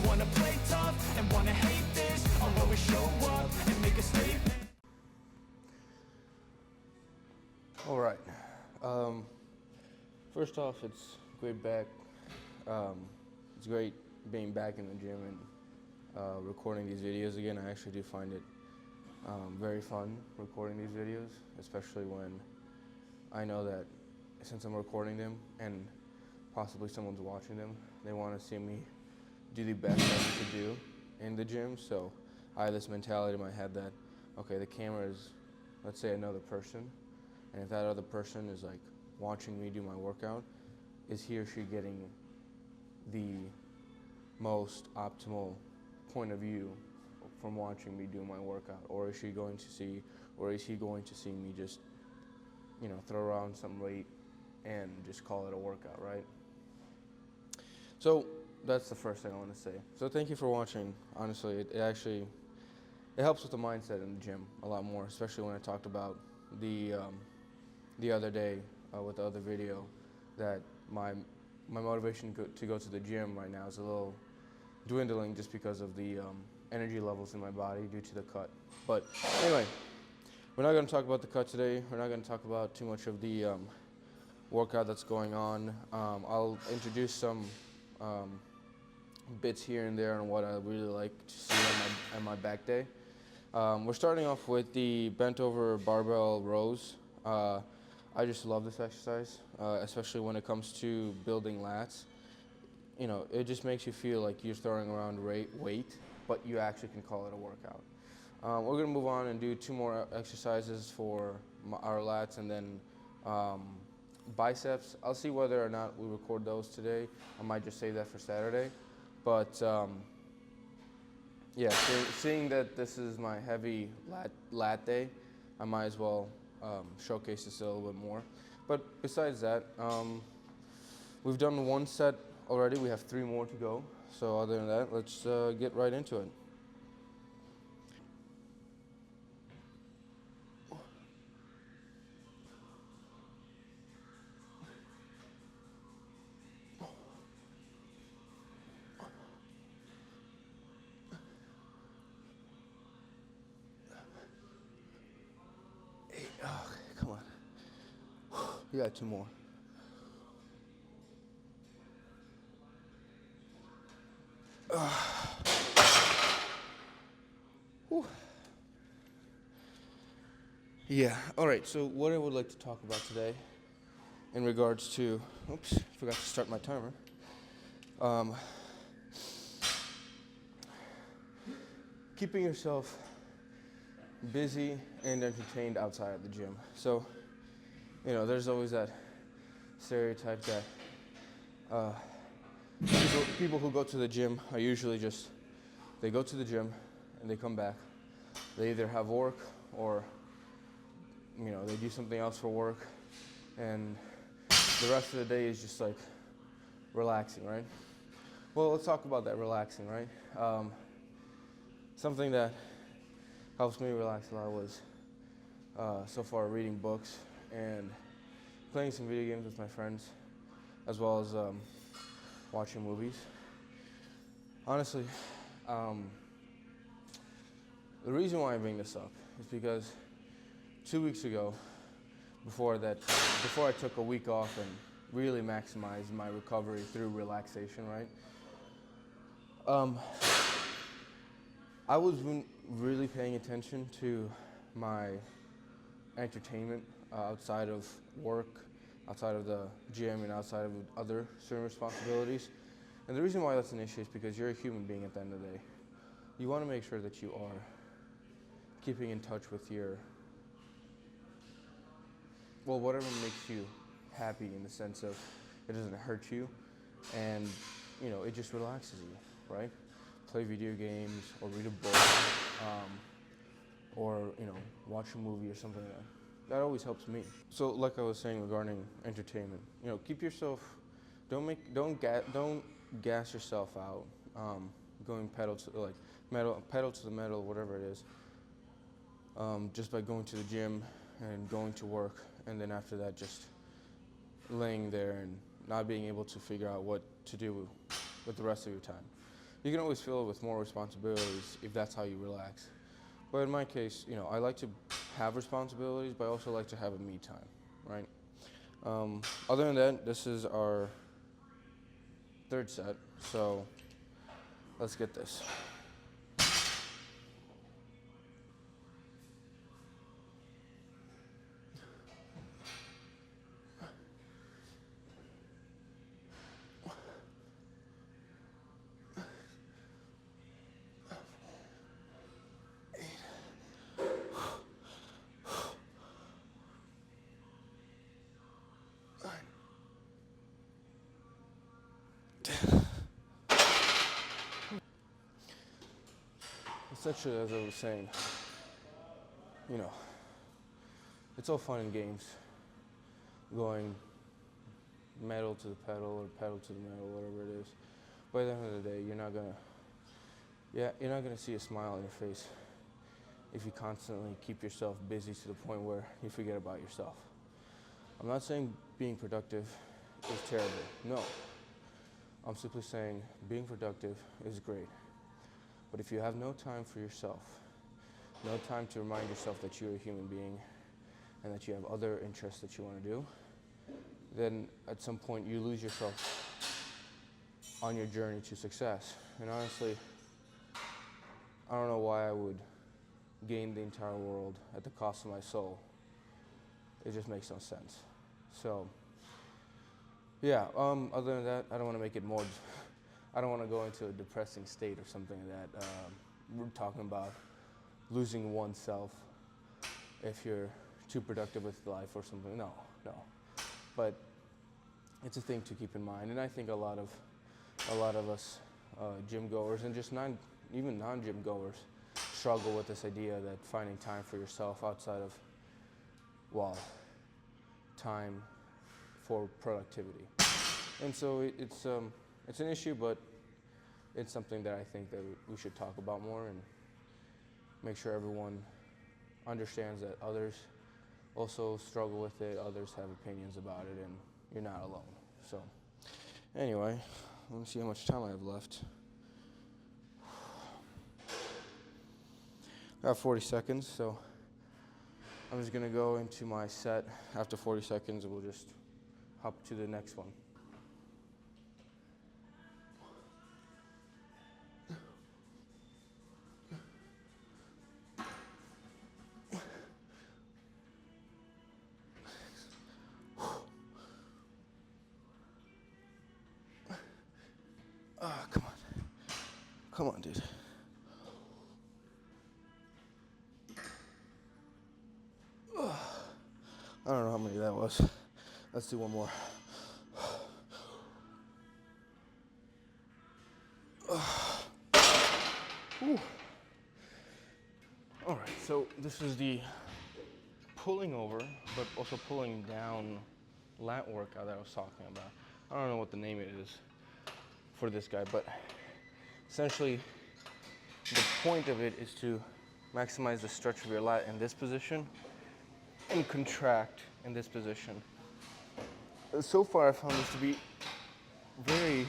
wanna play tough and wanna hate this, I'll always show up and make a statement. All right. First off, it's great back. It's great being back in the gym and recording these videos again. I actually do find it very fun recording these videos, especially when I know that since I'm recording them and possibly someone's watching them, they want to see me do the best I can do in the gym. So I have this mentality in my head that, okay, the camera is, let's say, another person, and if that other person is like watching me do my workout, is he or she getting the most optimal point of view from watching me do my workout, or is he going to see me just, throw around some weight and just call it a workout, right? So that's the first thing I want to say. So thank you for watching. Honestly, it helps with the mindset in the gym a lot more, especially when I talked about the other day with the other video that my motivation to go to the gym right now is a little dwindling just because of the energy levels in my body due to the cut. But anyway, we're not going to talk about the cut today. We're not going to talk about too much of the workout that's going on. I'll introduce some bits here and there on what I really like to see on my back day. We're starting off with the bent over barbell rows. I just love this exercise, especially when it comes to building lats. It just makes you feel like you're throwing around weight, but you actually can call it a workout. We're going to move on and do 2 more exercises for our lats, and then biceps. I'll see whether or not we record those today. I might just save that for Saturday. But yeah, seeing that this is my heavy lat day, I might as well showcase this a little bit more. But besides that, we've done 1 set already. We have 3 more to go. So other than that, let's get right into it. Come on. You got 2 more. Yeah, all right, so what I would like to talk about today in regards to, oops, forgot to start my timer. Keeping yourself busy and entertained outside of the gym. So, there's always that stereotype that people who go to the gym are usually they go to the gym and they come back. They either have work or, they do something else for work, and the rest of the day is just like relaxing, right? Well, let's talk about that relaxing, right? Something that helps me relax a lot was so far reading books and playing some video games with my friends, as well as watching movies. Honestly, the reason why I bring this up is because 2 weeks ago, before I took a week off and really maximized my recovery through relaxation, right? I was really paying attention to my entertainment outside of work, outside of the gym, and outside of other certain responsibilities. And the reason why that's an issue is because you're a human being at the end of the day. You want to make sure that you are keeping in touch with whatever makes you happy, in the sense of it doesn't hurt you, and it just relaxes you, right? Play video games or read a book, or watch a movie or something like that. That always helps me. So like I was saying regarding entertainment, keep yourself, don't gas yourself out, going pedal to the metal, whatever it is, just by going to the gym and going to work, and then after that just laying there and not being able to figure out what to do with the rest of your time. you can always fill it with more responsibilities if that's how you relax. But in my case, you know, I like to have responsibilities, but I also like to have a me time, right? Other than that, this is our third set, so let's get this. Essentially, as I was saying, you know, it's all fun and games, going metal to the pedal or pedal to the metal, whatever it is. But at the end of the day, you're not gonna see a smile on your face if you constantly keep yourself busy to the point where you forget about yourself. I'm not saying being productive is terrible. No. I'm simply saying being productive is great. But if you have no time for yourself, no time to remind yourself that you're a human being and that you have other interests that you want to do, then at some point you lose yourself on your journey to success. And honestly, I don't know why I would gain the entire world at the cost of my soul. It just makes no sense. So, yeah, other than that, I don't want to make it more, I don't want to go into a depressing state or something like that. We're talking about losing oneself if you're too productive with life or something. No. But it's a thing to keep in mind, and I think a lot of us gym goers and just even non-gym goers struggle with this idea that finding time for yourself outside of, well, time for productivity. And so it's an issue, but it's something that I think that we should talk about more and make sure everyone understands that others also struggle with it, others have opinions about it, and you're not alone. So anyway, let me see how much time I have left. I have 40 seconds, so I'm just gonna go into my set. After 40 seconds, we'll just hop to the next one. Come on, dude. I don't know how many that was. Let's do one more. All right, so this is the pulling over, but also pulling down lat workout that I was talking about. I don't know what the name it is for this guy, but essentially the point of it is to maximize the stretch of your lat in this position and contract in this position. So far, I found this to be very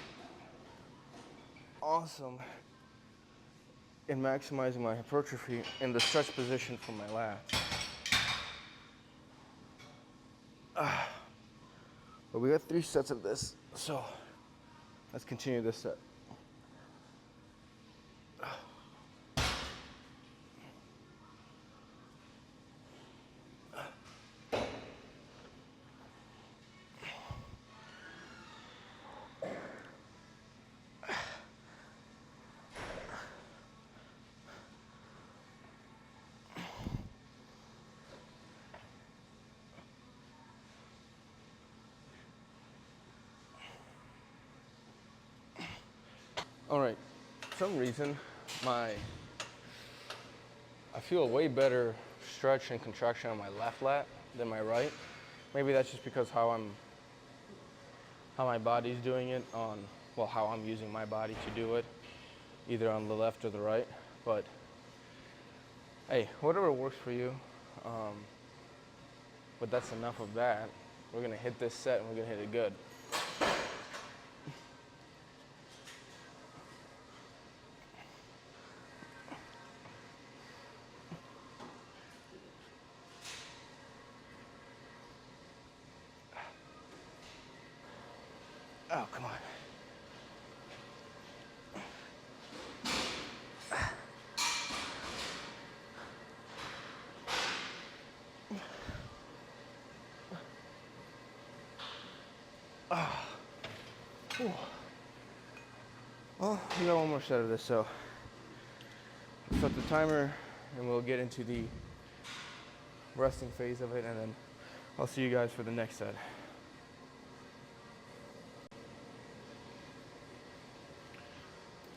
awesome in maximizing my hypertrophy in the stretch position for my lat. But we got 3 sets of this, so let's continue this set. All right, for some reason, I feel a way better stretch and contraction on my left lat than my right. Maybe that's just because how my body's doing it how I'm using my body to do it, either on the left or the right. But hey, whatever works for you. But that's enough of that. We're gonna hit this set and we're gonna hit it good. Oh, come on. Well, we got one more set of this, so we'll set the timer and we'll get into the resting phase of it, and then I'll see you guys for the next set.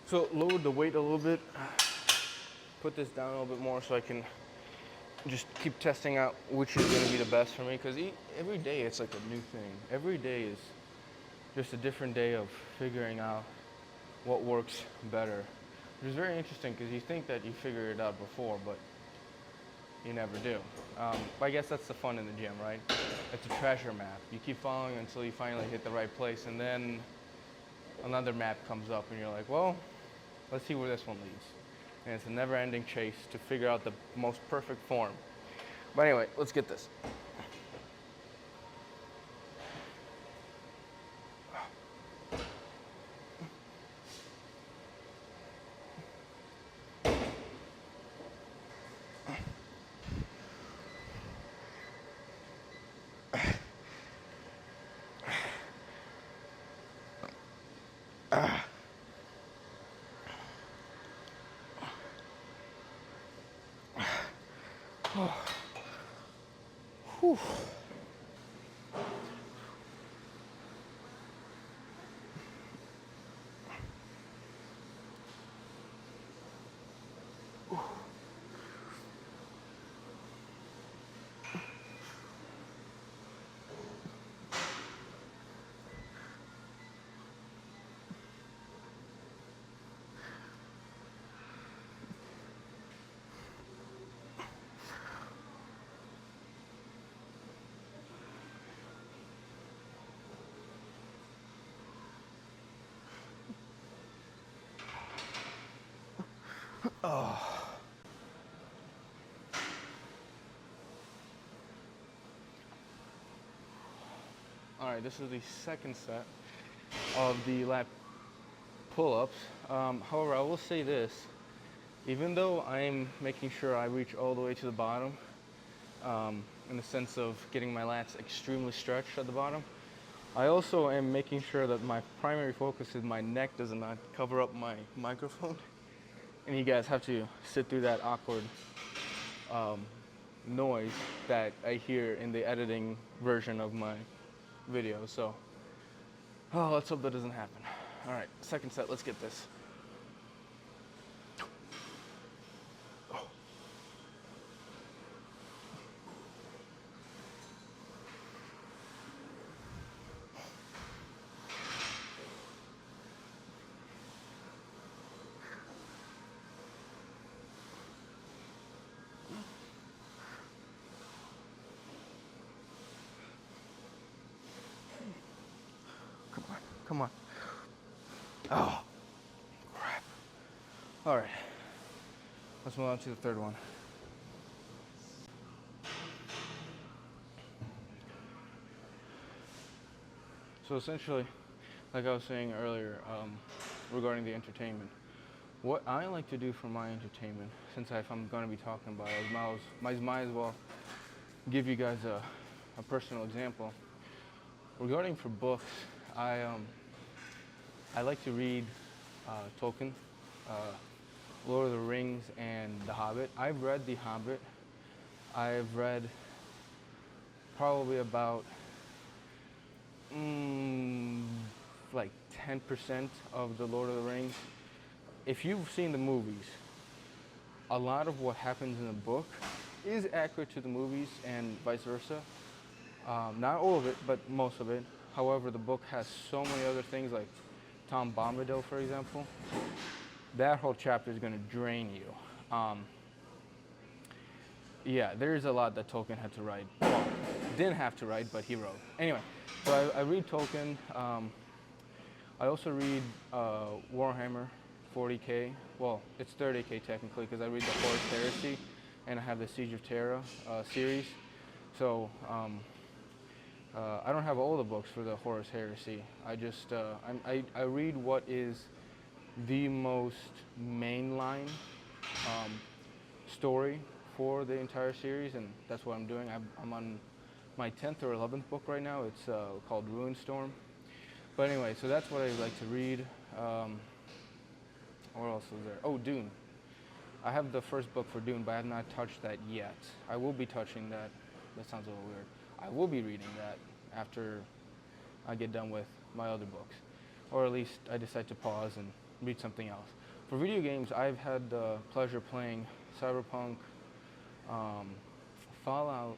So lower the weight a little bit, put this down a little bit more so I can just keep testing out which is going to be the best for me, because every day it's like a new thing. Every day is just a different day of figuring out what works better, which is very interesting because you think that you figured it out before, but you never do. But I guess that's the fun in the gym, right? It's a treasure map. You keep following until you finally hit the right place, and then another map comes up and you're like, well, let's see where this one leads. And it's a never-ending chase to figure out the most perfect form. But anyway, let's get this. Whew. Oh. All right, this is the second set of the lat pull-ups. However, I will say this, even though I'm making sure I reach all the way to the bottom, in the sense of getting my lats extremely stretched at the bottom, I also am making sure that my primary focus is my neck does not cover up my microphone. And you guys have to sit through that awkward noise that I hear in the editing version of my video. So, let's hope that doesn't happen. All right, second set, let's get this. Come on. Oh, crap. All right, let's move on to the third one. So essentially, like I was saying earlier, regarding the entertainment, what I like to do for my entertainment, since if I'm going to be talking about it, I might as well give you guys a personal example. Regarding for books, I like to read Tolkien, Lord of the Rings, and The Hobbit. I've read The Hobbit. I've read probably about like 10% of the Lord of the Rings. If you've seen the movies, a lot of what happens in the book is accurate to the movies and vice versa. Not all of it, but most of it. However, the book has so many other things, like Tom Bombadil, for example. That whole chapter is going to drain you. Yeah, there's a lot that Tolkien had to write. Well, didn't have to write, but he wrote. Anyway, so I read Tolkien. I also read Warhammer 40K. Well, it's 30K technically, because I read the Horus Heresy, and I have the Siege of Terra series. So I don't have all the books for the Horus Heresy. I just I read what is the most mainline story for the entire series, and that's what I'm doing. I'm on my 10th or 11th book right now. It's called Ruinstorm. But anyway, so that's what I like to read. What else is there? Oh, Dune. I have the first book for Dune, but I have not touched that yet. I will be touching that. That sounds a little weird. I will be reading that after I get done with my other books. Or at least I decide to pause and read something else. For video games, I've had the pleasure playing Cyberpunk, Fallout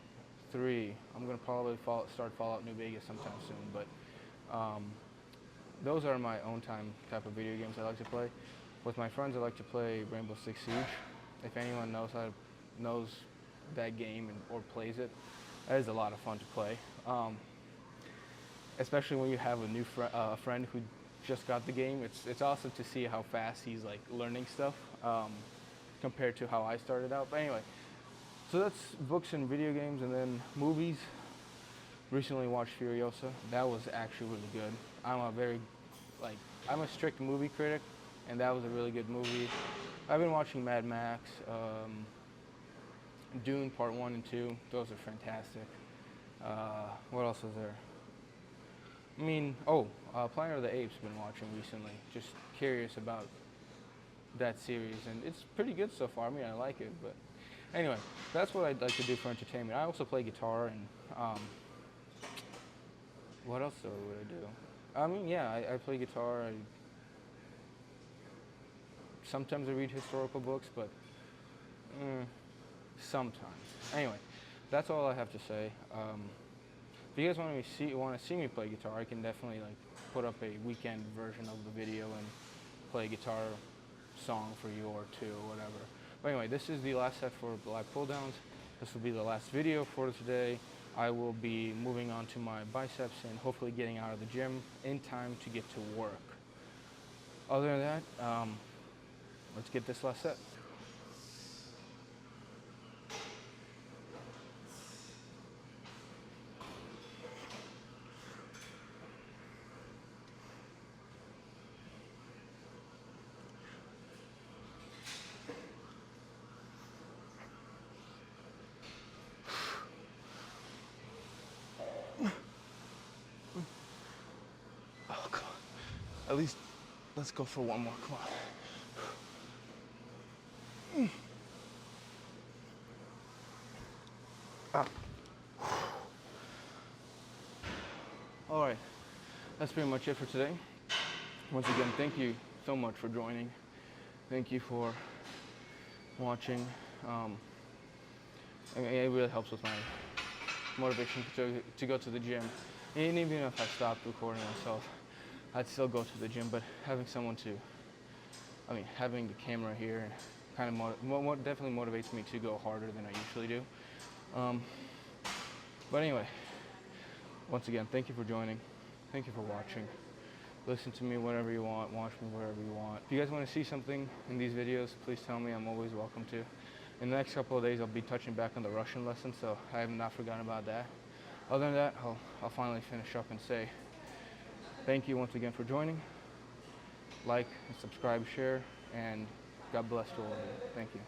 3. I'm going to probably start Fallout New Vegas sometime soon, but those are my own time type of video games I like to play. With my friends, I like to play Rainbow Six Siege. If anyone knows that game or plays it, that is a lot of fun to play. Especially when you have a new friend who just got the game. It's awesome to see how fast he's like learning stuff compared to how I started out. But anyway, so that's books and video games, and then movies. Recently watched Furiosa. That was actually really good. I'm a strict movie critic, and that was a really good movie. I've been watching Mad Max, Dune Part 1 and 2. Those are fantastic. What else is there? Planet of the Apes been watching recently. Just curious about that series, and it's pretty good so far. I like it, but anyway, that's what I'd like to do for entertainment. I also play guitar, and what else would I do? I play guitar. Sometimes I read historical books, but sometimes. Anyway, that's all I have to say. If you guys want to see me play guitar, I can definitely put up a weekend version of the video and play a guitar song for you or two or whatever. But anyway, this is the last set for live pull downs. This will be the last video for today. I will be moving on to my biceps and hopefully getting out of the gym in time to get to work. Other than that, let's get this last set. Oh, come on. At least let's go for one more. Come on. All right, that's pretty much it for today. Once again, thank you so much for joining. Thank you for watching. It really helps with my motivation to go to the gym. And even if I stopped recording myself, I'd still go to the gym. But having having the camera here kind of definitely motivates me to go harder than I usually do. But anyway, once again, thank you for joining. Thank you for watching. Listen to me whenever you want. Watch me wherever you want. If you guys want to see something in these videos, please tell me. I'm always welcome to. In the next couple of days, I'll be touching back on the Russian lesson, so I have not forgotten about that. Other than that, I'll finally finish up and say thank you once again for joining. Like, subscribe, share, and God bless to all of you. Thank you.